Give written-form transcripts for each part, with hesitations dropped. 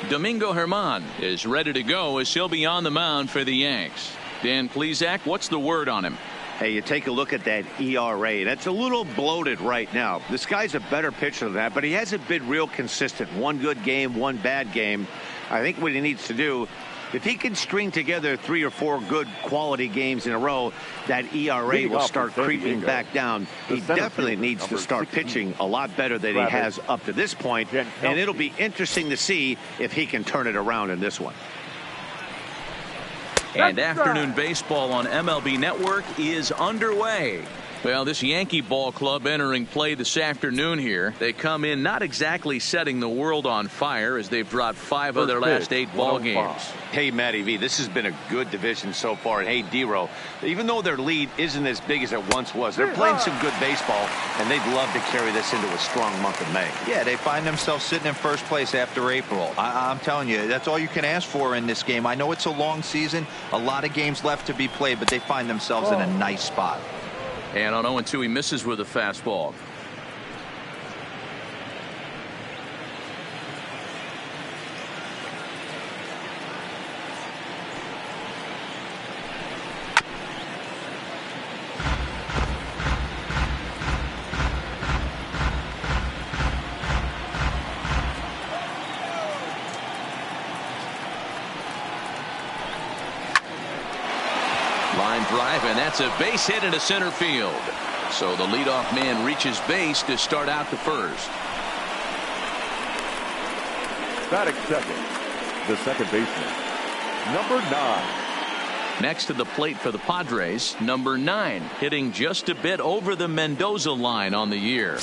Domingo Germán is ready to go as he'll be on the mound for the Yanks. Dan Plesac, what's the word on him? Hey, you take a look at that ERA. That's a little bloated right now. This guy's a better pitcher than that, but he hasn't been real consistent. One good game, one bad game. I think what he needs to do, if he can string together 3 or 4 good quality games in a row, that ERA will start creeping back down. He definitely needs to start pitching a lot better than he has up to this point, and it'll be interesting to see if he can turn it around in this one. And afternoon baseball on MLB Network is underway. Well, this Yankee ball club entering play this afternoon here. They come in not exactly setting the world on fire as they've dropped 5 of their last 8 ball games. Hey, MLBThe, this has been a good division so far. And hey, D-Row, even though their lead isn't as big as it once was, they're playing some good baseball, and they'd love to carry this into a strong month of May. Yeah, they find themselves sitting in first place after April. I'm telling you, that's all you can ask for in this game. I know it's a long season, a lot of games left to be played, but they find themselves in a nice spot. And on 0-2, he misses with a fastball. Line drive, and that's a base hit into center field. So the leadoff man reaches base to start out the first. Batting second, the second baseman, number 9. Next to the plate for the Padres, number 9, hitting just a bit over the Mendoza line on the year.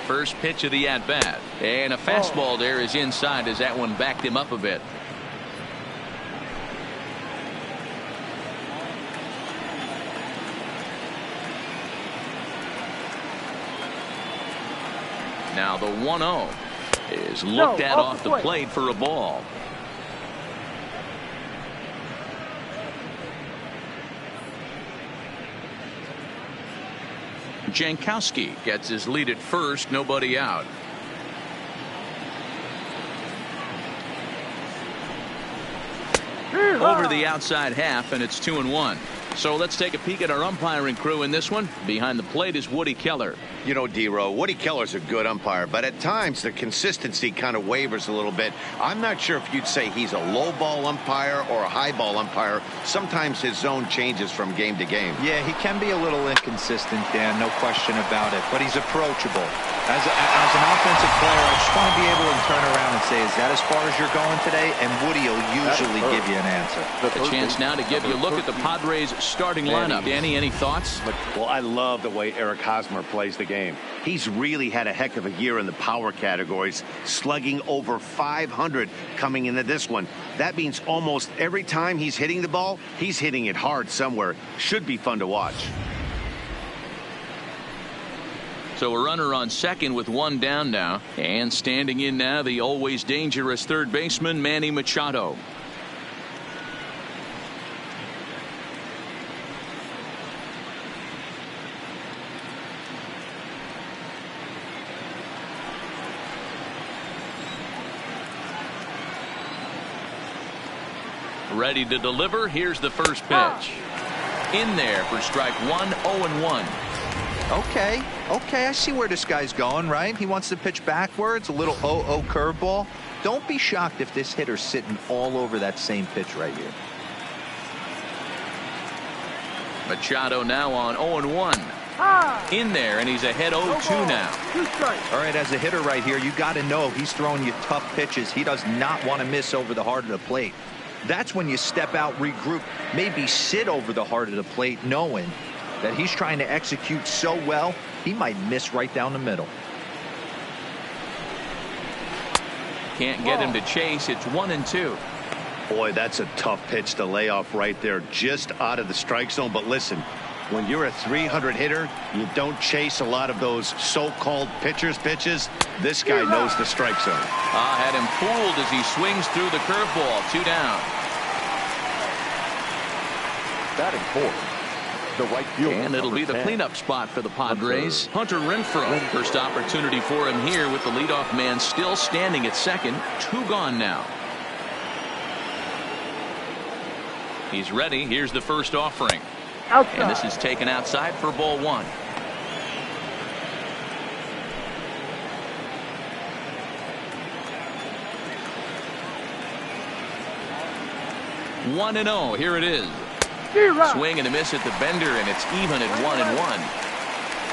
First pitch of the at-bat, and a fastball there is inside as that one backed him up a bit. Now the 1-0 is looked at off the plate for a ball. Jankowski gets his lead at first, nobody out. Over the outside half, and it's 2-1. So let's take a peek at our umpiring crew in this one. Behind the plate is Woody Keller. You know, D-Row, Woody Keller's a good umpire, but at times the consistency kind of wavers a little bit. I'm not sure if you'd say he's a low ball umpire or a high ball umpire. Sometimes his zone changes from game to game. Yeah, he can be a little inconsistent, Dan, no question about it, but he's approachable. As an offensive player, I just want to be able to turn around and say, is that as far as you're going today? And Woody will usually give you an answer. A chance now to give you a look at the Padres starting lineup. Danny, any thoughts? Well, I love the way Eric Hosmer plays the game. He's really had a heck of a year in the power categories, slugging over 500 coming into this one. That means almost every time he's hitting the ball, he's hitting it hard somewhere. Should be fun to watch. So a runner on second with 1 down now, and standing in now the always dangerous third baseman Manny Machado. Ready to deliver. Here's the first pitch. In there for strike 1, 0-1. Okay, I see where this guy's going, right? He wants to pitch backwards, a little 0-0 curveball. Don't be shocked if this hitter's sitting all over that same pitch right here. Machado now on 0-1. In there, and he's ahead 0-2 now. All right, as a hitter right here, you got to know he's throwing you tough pitches. He does not want to miss over the heart of the plate. That's when you step out, regroup, maybe sit over the heart of the plate, knowing that he's trying to execute so well, he might miss right down the middle. Can't get him to chase. It's 1-2. Boy, that's a tough pitch to lay off right there, just out of the strike zone. But listen, when you're a 300 hitter, you don't chase a lot of those so-called pitchers' pitches. This guy knows the strike zone. Had him fooled as he swings through the curveball. 2 down. Batting fourth, the right fielder. And it'll be the 10. cleanup spot for the Padres. Hunter Renfroe. First opportunity for him here with the leadoff man still standing at second. 2 gone now. He's ready. Here's the first offering. Outside. And this is taken outside for ball 1. 1-0. Here it is. Swing and a miss at the bender, and it's even at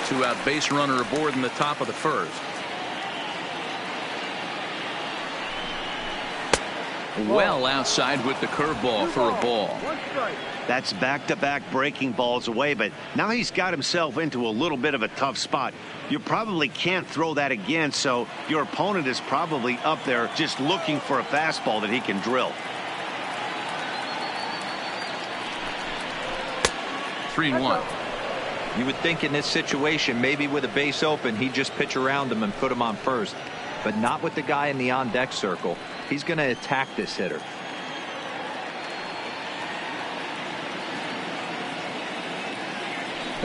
1-1. 2-out base runner aboard in the top of the first. Well outside with the curveball for a ball. That's back-to-back breaking balls away, but now he's got himself into a little bit of a tough spot. You probably can't throw that again, so your opponent is probably up there just looking for a fastball that he can drill. 3-1. You would think in this situation, maybe with a base open, he'd just pitch around him and put him on first. But not with the guy in the on-deck circle. He's going to attack this hitter.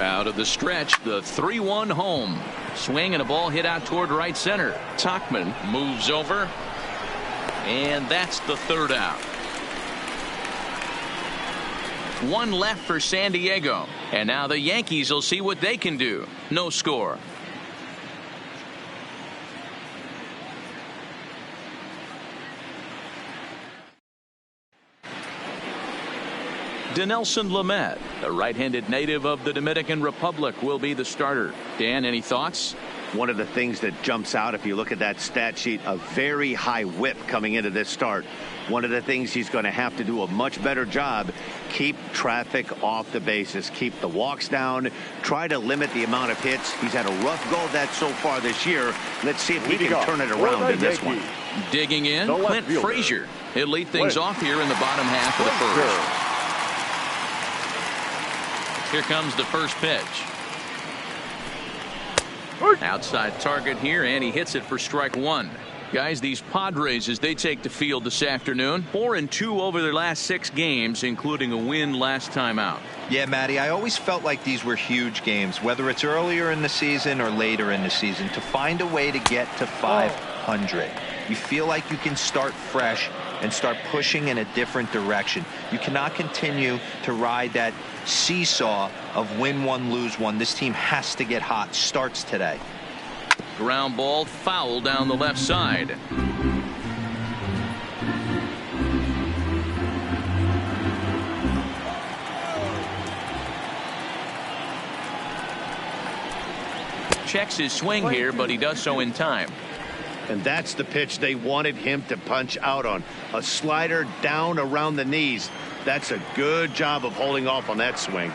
Out of the stretch, the 3-1 home. Swing and a ball hit out toward right center. Tauchman moves over. And that's the 3rd out. 1 left for San Diego. And now the Yankees will see what they can do. No score. Dinelson Lamet, a right-handed native of the Dominican Republic, will be the starter. Dan, any thoughts? One of the things that jumps out if you look at that stat sheet, a very high whip coming into this start. One of the things he's going to have to do a much better job, keep traffic off the bases, keep the walks down, try to limit the amount of hits. He's had a rough go of that so far this year. Let's see if he can turn it around in this one. Digging in, Clint Frazier. He'll lead things off here in the bottom half of the first. Here comes the first pitch. Outside target here, and he hits it for strike 1. Guys, these Padres, as they take the field this afternoon, 4-2 over their last 6 games, including a win last time out. Yeah, Matty, I always felt like these were huge games, whether it's earlier in the season or later in the season, to find a way to get to 500. You feel like you can start fresh and start pushing in a different direction. You cannot continue to ride that seesaw of win 1, lose 1. This team has to get hot. Starts today. Ground ball foul down the left side. Checks his swing here, but he does so in time. And that's the pitch they wanted him to punch out on. A slider down around the knees. That's a good job of holding off on that swing.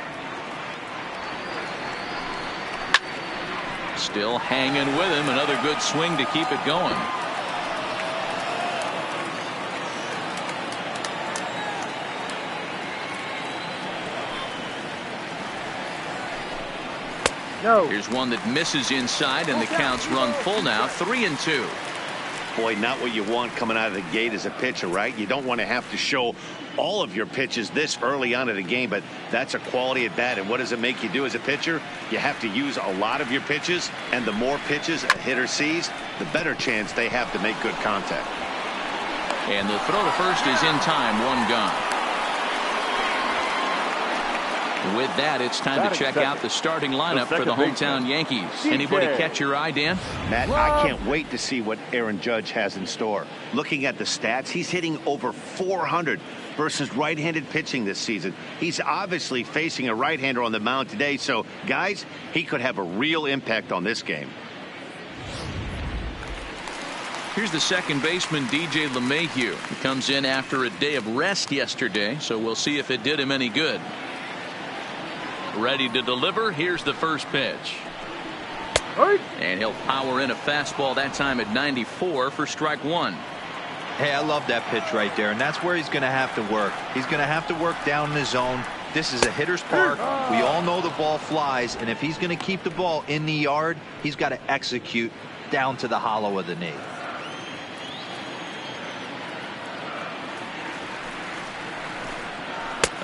Still hanging with him. Another good swing to keep it going. No. Here's one that misses inside, and the counts run full now. 3-2. Boy, not what you want coming out of the gate as a pitcher, right? You don't want to have to show all of your pitches this early on in the game, but that's a quality at bat. And what does it make you do as a pitcher? You have to use a lot of your pitches, and the more pitches a hitter sees, the better chance they have to make good contact. And the throw to first is in time. 1 gone. With that, it's time to check out the starting lineup for the hometown Yankees. Anybody catch your eye, Dan? Matt, I can't wait to see what Aaron Judge has in store. Looking at the stats, he's hitting over 400 versus right-handed pitching this season. He's obviously facing a right-hander on the mound today, so, guys, he could have a real impact on this game. Here's the second baseman, DJ LeMahieu. He comes in after a day of rest yesterday, so we'll see if it did him any good. Ready to deliver. Here's the first pitch. And he'll power in a fastball, that time at 94 for strike 1. Hey, I love that pitch right there, and that's where he's going to have to work. He's going to have to work down in the zone. This is a hitter's park. We all know the ball flies, and if he's going to keep the ball in the yard, he's got to execute down to the hollow of the knee.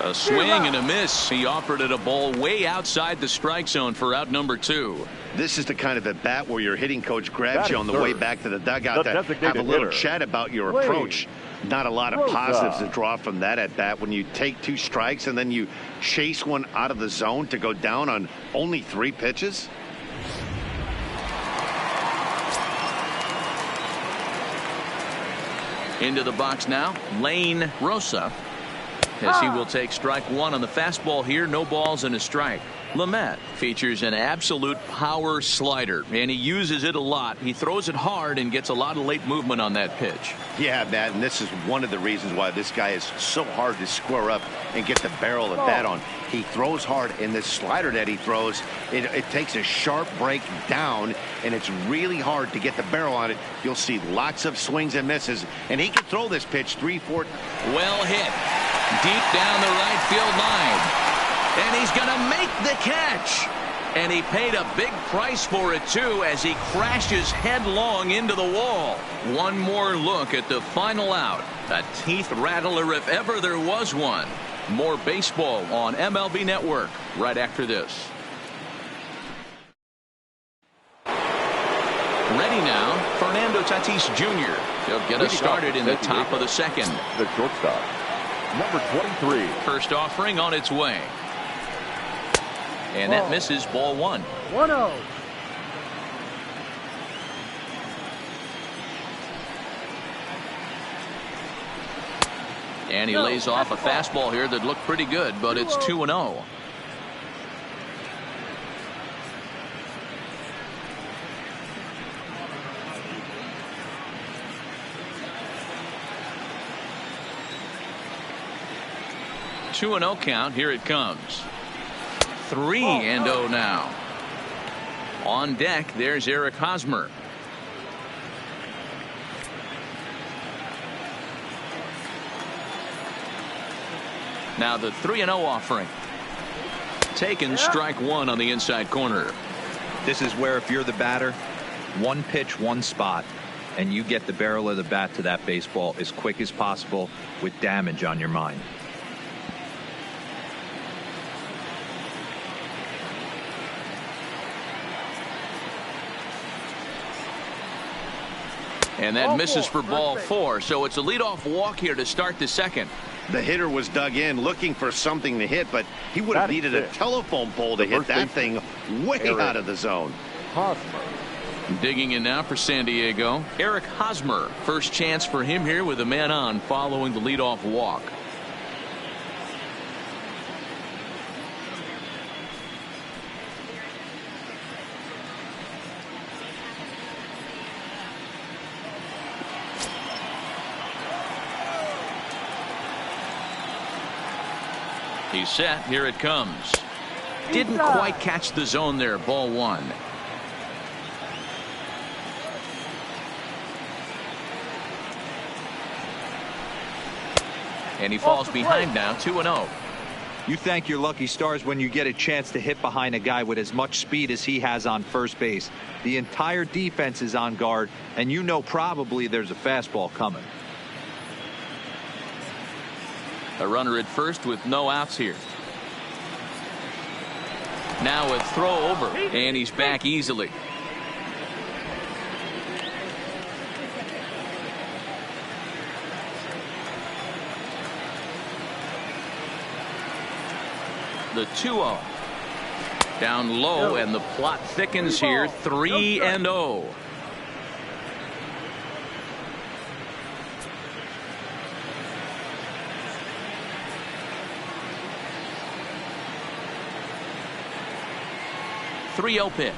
A swing and a miss. He offered it a ball way outside the strike zone for out number 2. This is the kind of at bat where your hitting coach grabs you on the way back to the dugout to have a little chat about your approach. Not a lot of positives to draw from that at bat when you take 2 strikes and then you chase one out of the zone to go down on only 3 pitches. Into the box now, Lane Rosa, as he will take strike 1 on the fastball here. No balls and a strike. Lamet features an absolute power slider, and he uses it a lot. He throws it hard and gets a lot of late movement on that pitch. Yeah, Matt, and this is one of the reasons why this guy is so hard to square up and get the barrel of the bat on. He throws hard, and this slider that he throws, it takes a sharp break down, and it's really hard to get the barrel on it. You'll see lots of swings and misses, and he can throw this pitch 3-4. Well hit. Deep down the right field line. And he's going to make the catch. And he paid a big price for it, too, as he crashes headlong into the wall. One more look at the final out. A teeth rattler if ever there was one. More baseball on MLB Network right after this. Ready now, Fernando Tatis Jr. He'll get us started in the top of the second. The shortstop, number 23. First offering on its way. And that misses, ball 1. 1-0. And he lays off a fastball here that looked pretty good, but it's 2-0. Two and 0 count. Here it comes. 3-0 now. On deck, there's Eric Hosmer. Now the 3-0 offering. Taken strike 1 on the inside corner. This is where if you're the batter, 1 pitch, 1 spot, and you get the barrel of the bat to that baseball as quick as possible with damage on your mind. And that misses for ball 4. So it's a leadoff walk here to start the second. The hitter was dug in looking for something to hit, but he would have needed a telephone pole to hit that thing way out of the zone. Hosmer. Digging in now for San Diego, Eric Hosmer. First chance for him here with a man on following the leadoff walk. He's set. Here it comes. Didn't quite catch the zone there. Ball 1. And he falls behind now. 2-0. You thank your lucky stars when you get a chance to hit behind a guy with as much speed as he has on first base. The entire defense is on guard, and you know probably there's a fastball coming. A runner at first with no outs here. Now a throw over, and he's back easily. The 2-0. Down low, and the plot thickens here. 3-0. Pitch.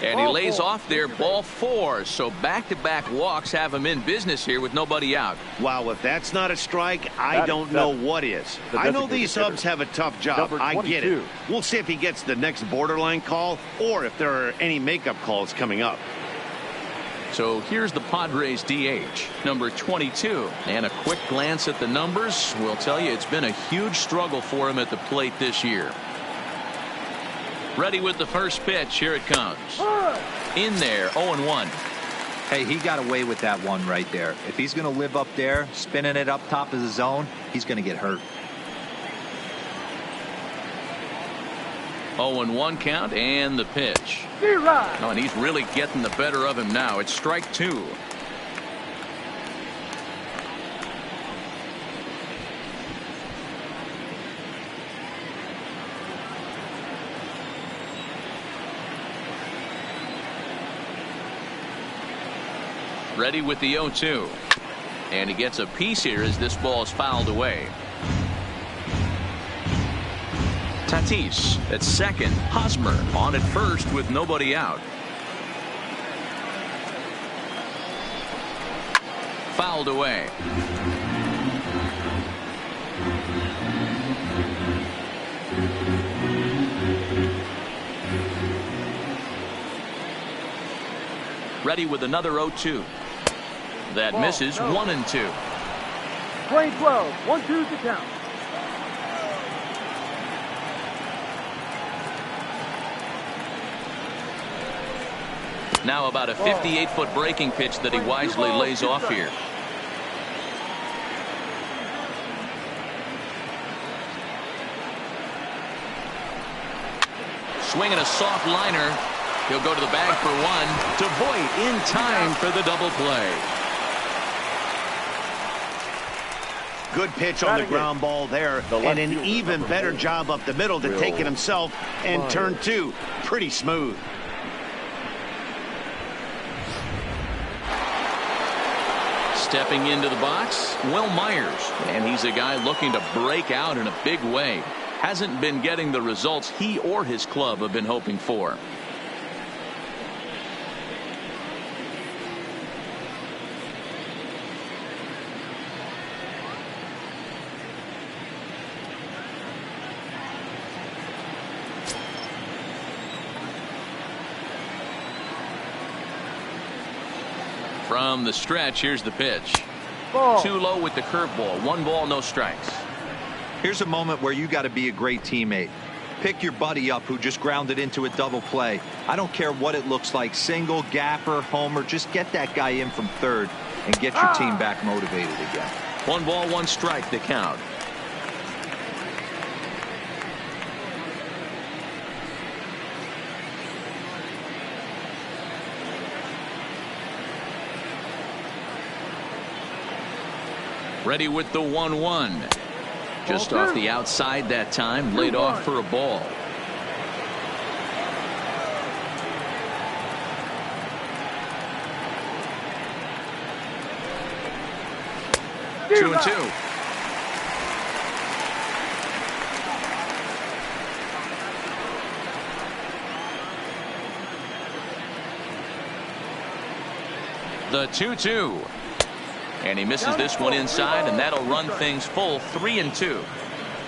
And he lays off there, ball 4. So back-to-back walks have him in business here with nobody out. Wow, if that's not a strike, I don't know what is. I know these subs have a tough job. I get it. We'll see if he gets the next borderline call or if there are any makeup calls coming up. So here's the Padres DH, number 22. And a quick glance at the numbers will tell you it's been a huge struggle for him at the plate this year. Ready with the first pitch. Here it comes. In there, 0-1. Hey, he got away with that one right there. If he's going to live up there, spinning it up top of the zone, he's going to get hurt. 0-1 count and the pitch. Oh, and he's really getting the better of him now. It's strike two. Ready with the 0-2. And he gets a piece here as this ball is fouled away. Tatis at second. Hosmer on at first with nobody out. Fouled away. Ready with another 0-2. That misses. 1-2. Play 12. 1-2 to count. Now about a 58-foot breaking pitch that he wisely lays off here. Swinging a soft liner. He'll go to the bag for one. To Voit in time for the double play. Good pitch on the ground ball there, and an even better job up the middle to take it himself and turn two. Pretty smooth. Stepping into the box, Will Myers, and he's a guy looking to break out in a big way. Hasn't been getting the results he or his club have been hoping for. From the stretch, here's the pitch. Too low with the curveball. 1 ball, no strikes. Here's a moment where you got to be a great teammate. Pick your buddy up who just grounded into a double play. I don't care what it looks like, single, gapper, homer. Just get that guy in from third and get your team back motivated again. 1 ball, 1 strike, the count. Ready with the 1-1. Just off the outside that time, laid off for a ball. Two and two. The 2-2. And he misses this one inside, and that'll run things full. 3-2.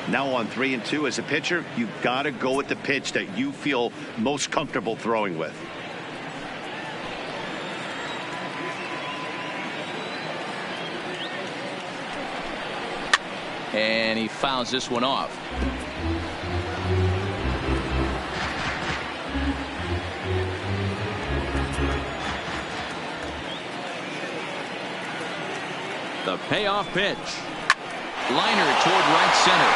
Now on 3-2 as a pitcher, you've got to go with the pitch that you feel most comfortable throwing with. And he fouls this one off. The payoff pitch. Liner toward right center.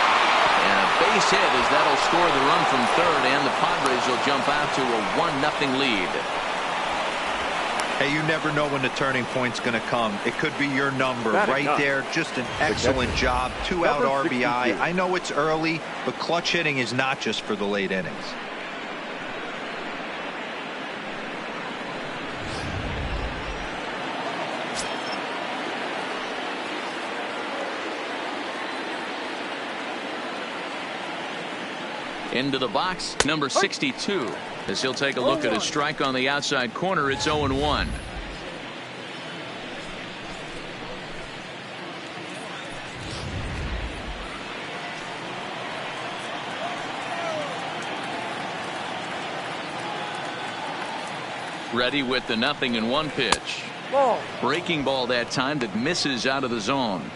And a base hit as that'll score the run from third, and the Padres will jump out to a 1-0 lead. Hey, you never know when the turning point's going to come. It could be your number right there. Just an excellent job. 2-out RBI. I know it's early, but clutch hitting is not just for the late innings. Into the box, number 62, as he'll take a look at his strike on the outside corner. It's 0-1. Ready with the 0-1 pitch. Breaking ball that time that misses out of the zone.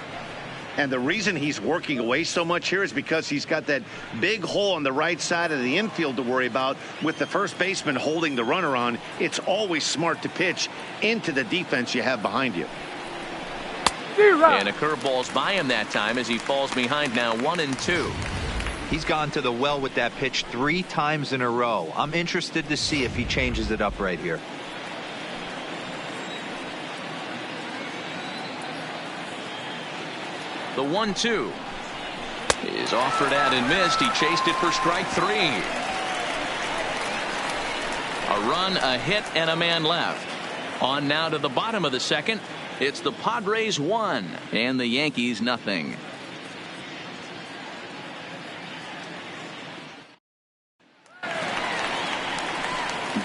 And the reason he's working away so much here is because he's got that big hole on the right side of the infield to worry about. With the first baseman holding the runner on, it's always smart to pitch into the defense you have behind you. And a curveball's by him that time as he falls behind now. 1-2. He's gone to the well with that pitch 3 times in a row. I'm interested to see if he changes it up right here. The 1-2 is offered out and missed. He chased it for strike 3. A run, a hit, and a man left. On now to the bottom of the second. It's the Padres 1 and the Yankees nothing.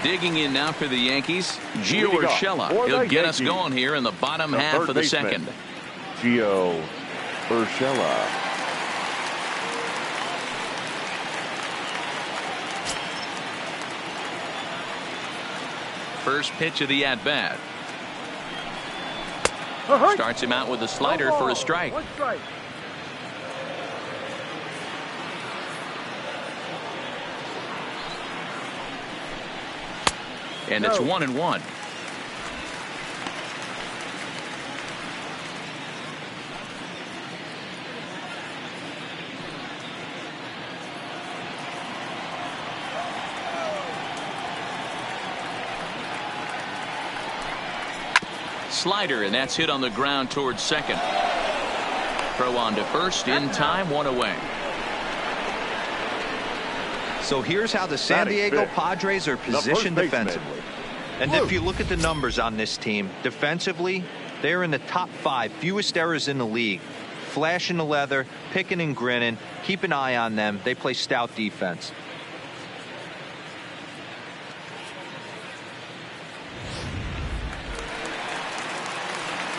Digging in now for the Yankees, Gio Urshela. He'll get us going here in the bottom half of the second. Gio Urshela. First pitch of the at-bat. Starts him out with a slider for a strike. 1 strike. And it's 1-1. Slider, and that's hit on the ground towards second. Throw on to first in time, 1 away. So here's how the San Diego Padres are positioned defensively. And if you look at the numbers on this team, defensively, they're in the top 5, fewest errors in the league. Flashing the leather, picking and grinning, keep an eye on them. They play stout defense.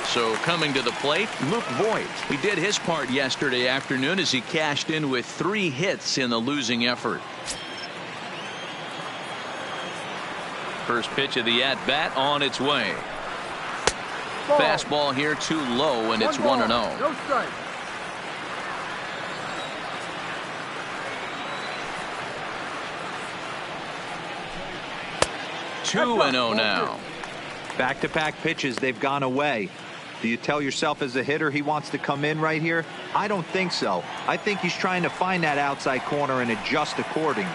So coming to the plate, Luke Voigt. He did his part yesterday afternoon as he cashed in with 3 hits in the losing effort. First pitch of the at-bat on its way. Ball. Fastball here too low, and it's 1-0. No strike. Two and 0 now. Back-to-back pitches, they've gone away. Do you tell yourself as a hitter he wants to come in right here? I don't think so. I think he's trying to find that outside corner and adjust accordingly.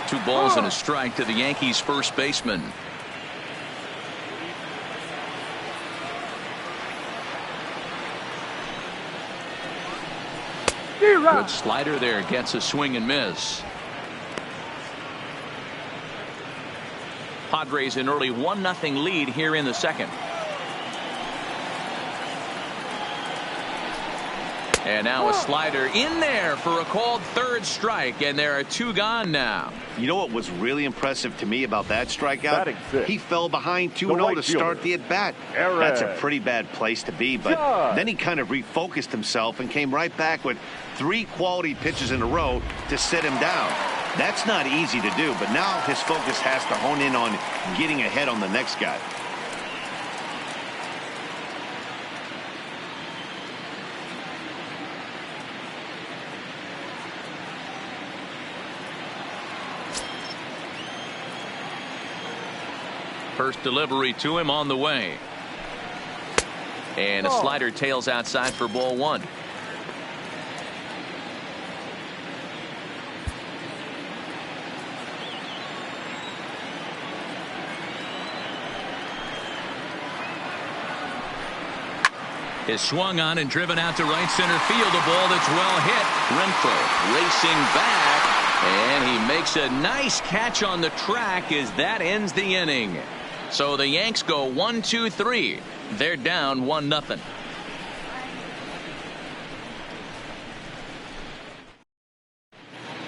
2 balls and a strike to the Yankees first baseman. Good slider there, gets a swing and miss. Padres an early 1-0 lead here in the second. And now a slider in there for a called 3rd strike, and there are 2 gone now. You know what was really impressive to me about that strikeout? He fell behind 2-0 to start the at-bat. That's a pretty bad place to be, but then he kind of refocused himself and came right back with 3 quality pitches in a row to sit him down. That's not easy to do, but now his focus has to hone in on getting ahead on the next guy. First delivery to him on the way. And a slider tails outside for ball 1. Is swung on and driven out to right center field. A ball that's well hit. Renfroe racing back, and he makes a nice catch on the track as that ends the inning. So the Yanks go 1-2-3. They're down 1-0.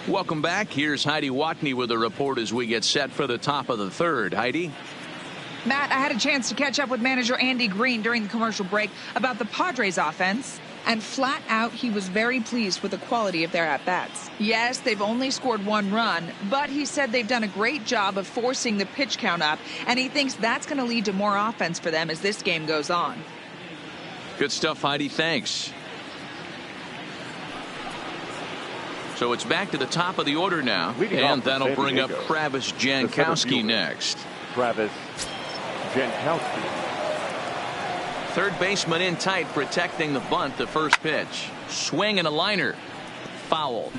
Welcome back. Here's Heidi Watney with a report as we get set for the top of the 3rd. Heidi. Matt, I had a chance to catch up with manager Andy Green during the commercial break about the Padres offense, and flat out he was very pleased with the quality of their at-bats. Yes, they've only scored 1 run, but he said they've done a great job of forcing the pitch count up, and he thinks that's going to lead to more offense for them as this game goes on. Good stuff, Heidi. Thanks. So it's back to the top of the order now, and that'll bring up Travis Jankowski next. Travis Jankowski. 3rd baseman in tight, protecting the bunt. The first pitch. Swing and a liner. foul.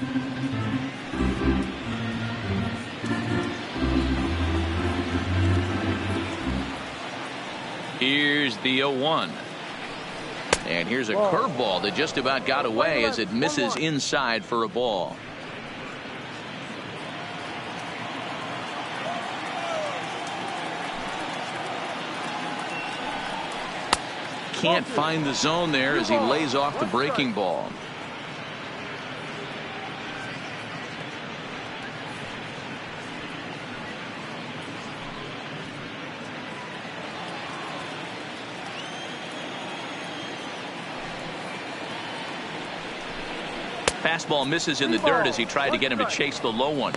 Here's the 0-1. And here's a curveball that just about got away as it misses inside for a ball. Can't find the zone there as he lays off the breaking ball. Fastball misses in the dirt as he tried to get him to chase the low one.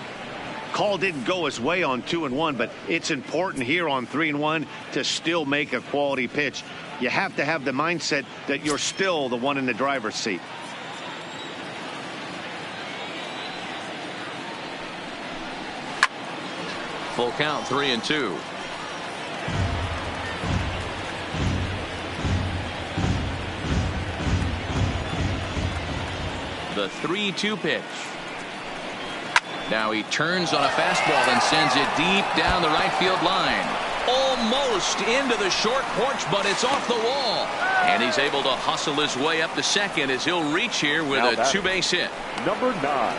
Call didn't go his way on 2-1, but it's important here on 3-1 to still make a quality pitch. You have to have the mindset that you're still the one in the driver's seat. Full count, 3-2. The 3-2 pitch. Now he turns on a fastball and sends it deep down the right field line. Almost into the short porch, but it's off the wall. And he's able to hustle his way up to second as he'll reach here with a two-base hit. Number 9.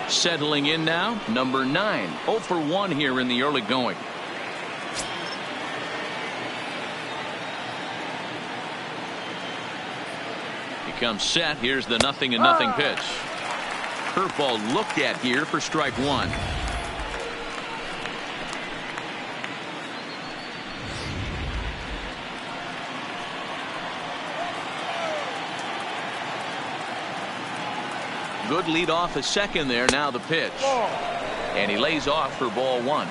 Settling in now, number 9. 0 for 1 here in the early going. He comes set. Here's the 0-0 pitch. Curveball looked at here for strike 1. Good lead off a second there. Now the pitch. And he lays off for ball 1.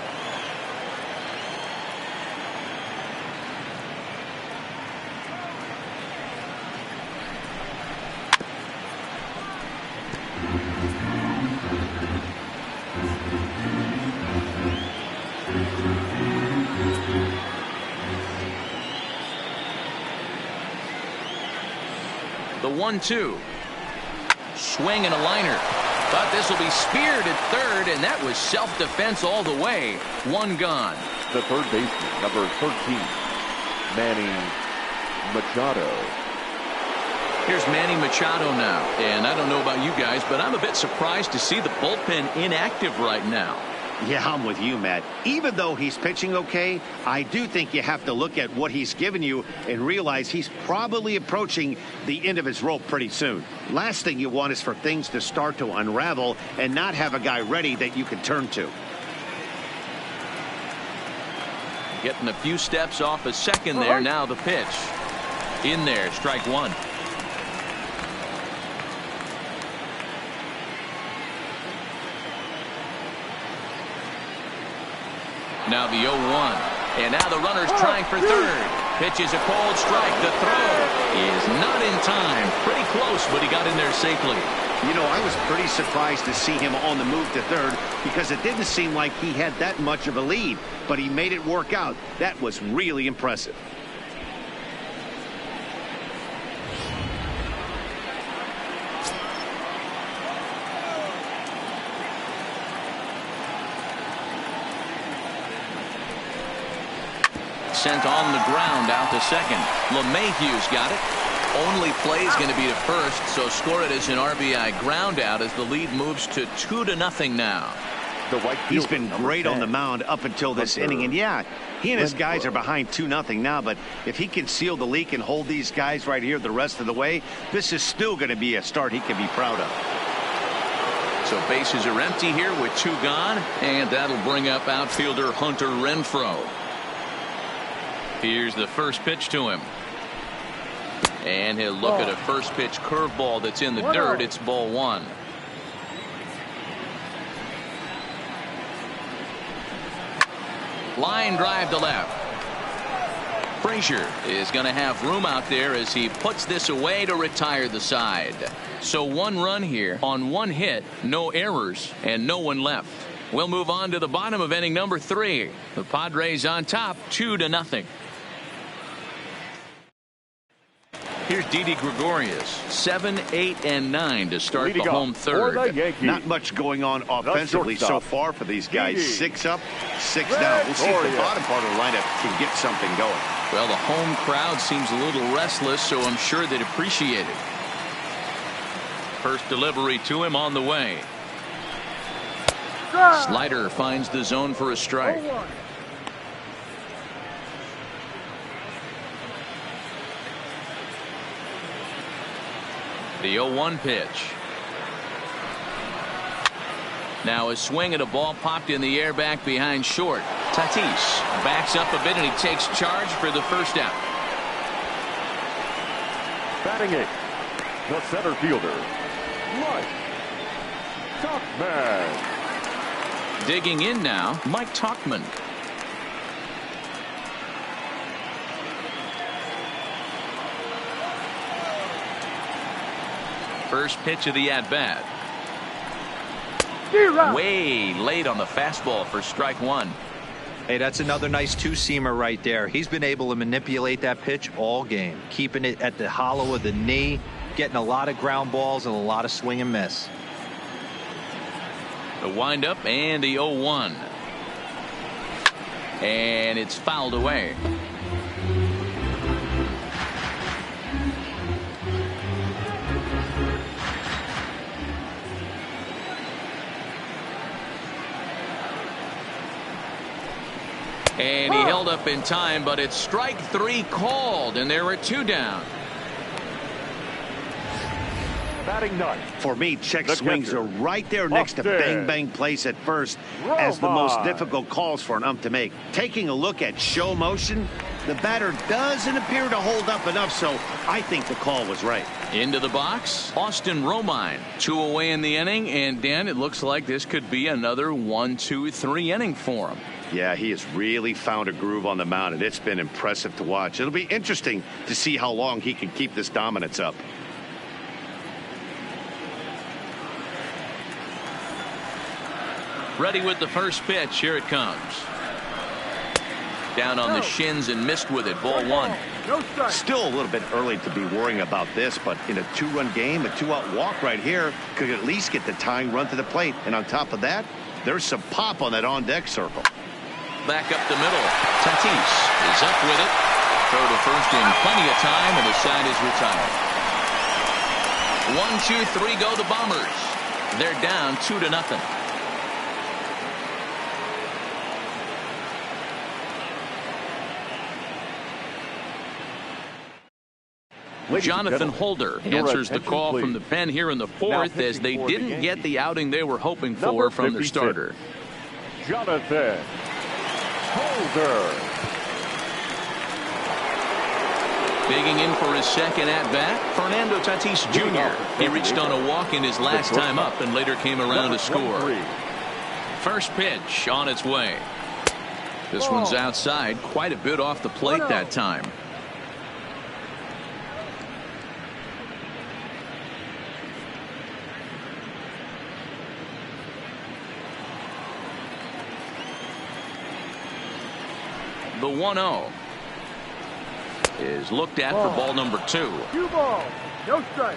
The 1-2. Swing and a liner. But this will be speared at third, and that was self-defense all the way. 1 gone. The third baseman, number 13, Manny Machado. Here's Manny Machado now. And I don't know about you guys, but I'm a bit surprised to see the bullpen inactive right now. Yeah, I'm with you, Matt. Even though he's pitching okay, I do think you have to look at what he's given you and realize he's probably approaching the end of his rope pretty soon. Last thing you want is for things to start to unravel and not have a guy ready that you can turn to. Getting a few steps off a second there. Now the pitch. In there, strike 1. Now the 0-1. And now the runner's trying for third. Pitch is a cold strike. The throw is not in time. Pretty close, but he got in there safely. You know, I was pretty surprised to see him on the move to third because it didn't seem like he had that much of a lead. But he made it work out. That was really impressive. Sent on the ground out to second. LeMahieu's got it. Only play is going to be to first, so score it as an RBI ground out as the lead moves to 2-0 now. He's been great on the mound up until this inning, and yeah, he and his guys are behind 2-0 now, but if he can seal the leak and hold these guys right here the rest of the way, this is still going to be a start he can be proud of. So bases are empty here with 2 gone, and that'll bring up outfielder Hunter Renfroe. Here's the first pitch to him. And he'll look at a first pitch curveball that's in the dirt. It's ball 1. Line drive to left. Frazier is going to have room out there as he puts this away to retire the side. So 1 run here on 1 hit, no errors, and no one left. We'll move on to the bottom of inning number 3. The Padres on top 2-0. Here's Didi Gregorius, 7, 8, and 9 to start the home third. Not much going on offensively so far for these guys. 6 up, 6 down. We'll see if the bottom part of the lineup can get something going. Well, the home crowd seems a little restless, so I'm sure they'd appreciate it. First delivery to him on the way. Slider finds the zone for a strike. The 0-1 pitch. Now a swing at a ball popped in the air back behind short. Tatis backs up a bit and he takes charge for the first out. Batting 8, the center fielder, Mike Tauchman. Digging in now, Mike Tauchman. First pitch of the at-bat. Way late on the fastball for strike 1. Hey, that's another nice 2-seamer right there. He's been able to manipulate that pitch all game, keeping it at the hollow of the knee, getting a lot of ground balls and a lot of swing and miss. The windup and the 0-1. And it's fouled away. And he held up in time, but it's strike 3 called, and there are 2 down. Batting 9. For me, check The swings catcher, are right there next to Austin. bang bang place at first as the most difficult calls for an ump to make. Taking a look at show motion, the batter doesn't appear to hold up enough, so I think the call was right. Into the box, Austin Romine. 2 away in the inning, and Dan, it looks like this could be another 1, 2, 3 inning for him. Yeah, he has really found a groove on the mound, and it's been impressive to watch. It'll be interesting to see how long he can keep this dominance up. Ready with the first pitch. Here it comes. Down on the shins and missed with it. Ball 1. Still a little bit early to be worrying about this, but in a 2-run game, a 2-out walk right here could at least get the tying run to the plate. And on top of that, there's some pop on that on-deck circle. Back up the middle. Tatis is up with it. Throw to first in plenty of time, and the side is retired. 1, 2, 3 go the Bombers. They're down 2-0. Jonathan Holder answers the call from the pen here in the 4th as they didn't get the outing they were hoping for from their starter. Jonathan Holder. Digging in for his second at-bat, Fernando Tatis Jr. He reached on a walk in his last time up and later came around to score. First pitch on its way. This one's outside, quite a bit off the plate that time. The 1-0 is looked at for ball number 2. 2 balls, no strike.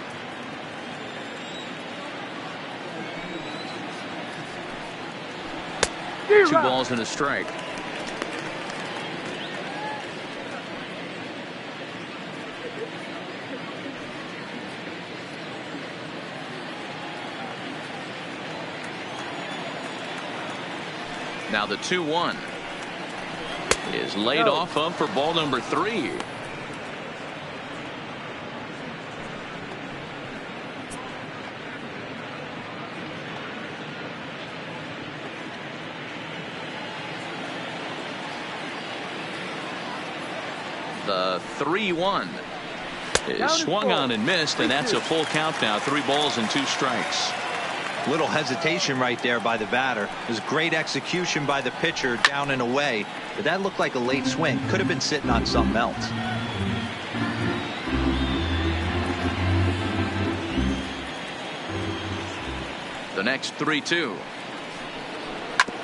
Two balls and a strike. Now the 2-1 is laid off of for ball number 3. The 3-1 is swung on and missed, and that's a full count now. 3 balls and 2 strikes. Little hesitation right there by the batter. It was great execution by the pitcher down and away, but that looked like a late swing. Could have been sitting on something else. The next 3-2.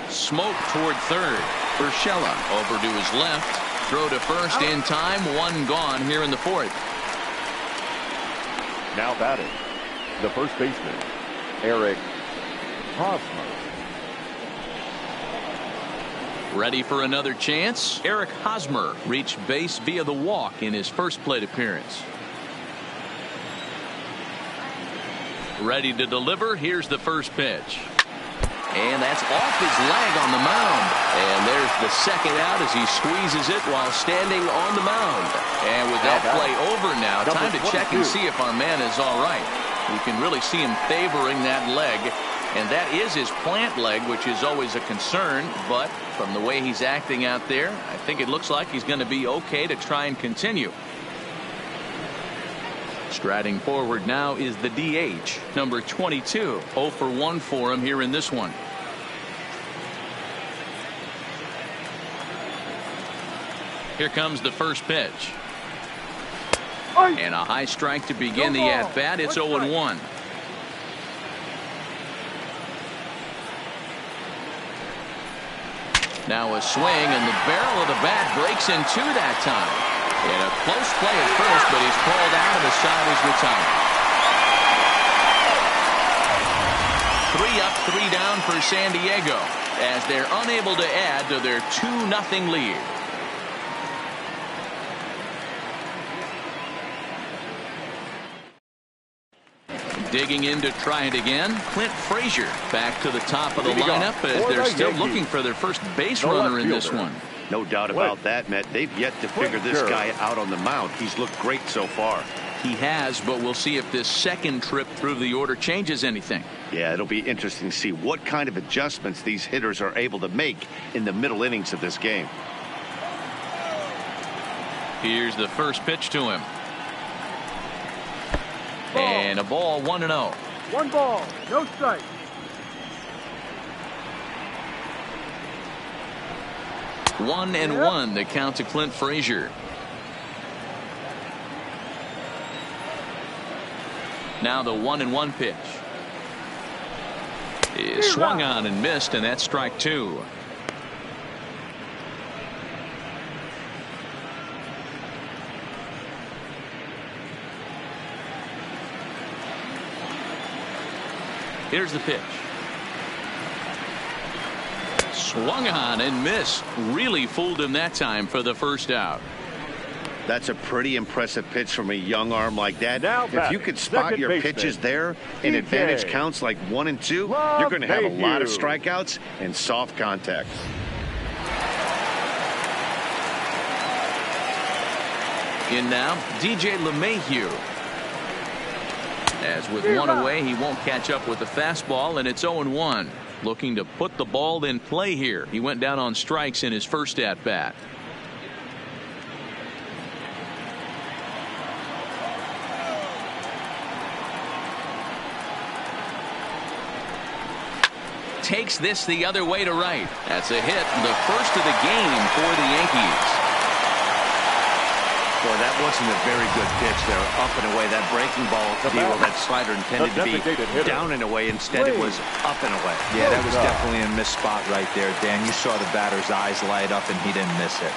Smoke toward third. Urshela over to his left. Throw to first in time. One gone here in the fourth. Now batting, the first baseman, Eric Hosmer. Ready for another chance. Eric Hosmer reached base via the walk in his first plate appearance. Ready to deliver. Here's the first pitch. And that's off his leg on the mound. And there's the second out as he squeezes it while standing on the mound. And with that play over now, time to check and see if our man is all right. You can really see him favoring that leg. And that is his plant leg, which is always a concern. But from the way he's acting out there, I think it looks like he's going to be okay to try and continue. Striding forward now is the DH, number 22. 0 for 1 for him here in this one. Here comes the first pitch. And a high strike to begin the at-bat. It's 0-1. Now a swing, and the barrel of the bat breaks in two that time. And a close play at first, but he's called out and the side is retired. 3 up, 3 down for San Diego as they're unable to add to their 2-0 lead. Digging in to try it again. Clint Frazier back to the top of the lineup as they're still looking for their first base runner in this one. No doubt about that, Matt. They've yet to figure this guy out on the mound. He's looked great so far. He has, but we'll see if this second trip through the order changes anything. Yeah, it'll be interesting to see what kind of adjustments these hitters are able to make in the middle innings of this game. Here's the first pitch to him. And a ball, 1-0. 1 ball, no strike. One and one, the count to Clint Frazier. Now the 1-1 pitch. Is swung on and missed, and that's strike 2. Here's the pitch. Swung on and missed. Really fooled him that time for the first out. That's a pretty impressive pitch from a young arm like that. Now if you could spot your pitches there in advantage counts like 1 and 2, you're going to have a lot of strikeouts and soft contacts. In now, DJ LeMahieu. As with one away, he won't catch up with the fastball, and it's 0-1. Looking to put the ball in play here. He went down on strikes in his first at-bat. Takes this the other way to right. That's a hit, the first of the game for the Yankees. Boy, that wasn't a very good pitch there, up and away. That breaking ball deal, that slider intended to be down and away. Instead, it was up and away. Yeah, that was definitely a missed spot right there, Dan. You saw the batter's eyes light up, and he didn't miss it.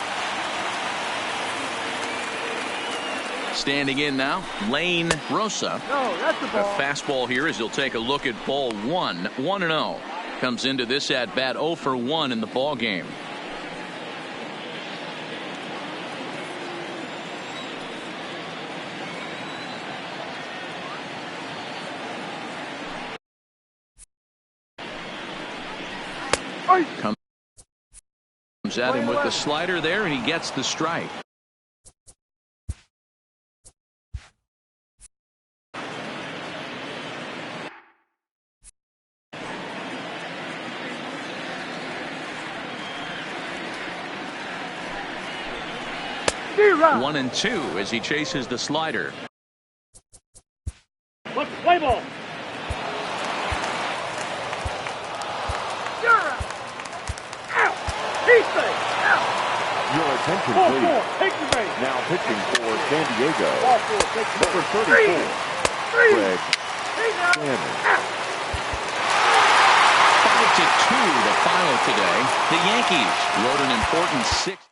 Standing in now, Lane Rosa. No, that's the ball. A fastball here as he'll take a look at ball 1. 1-0. Comes into this at bat 0 for 1 in the ball game. Comes at him with the slider there, and he gets the strike. One and 2 as he chases the slider. Let's play ball. Your attention, Ball please. 4, take the base. Now pitching for San Diego, Ball 4, take the number base. 34, Greg Three now. Shannon. Ohio today. The Yankees rode an important 6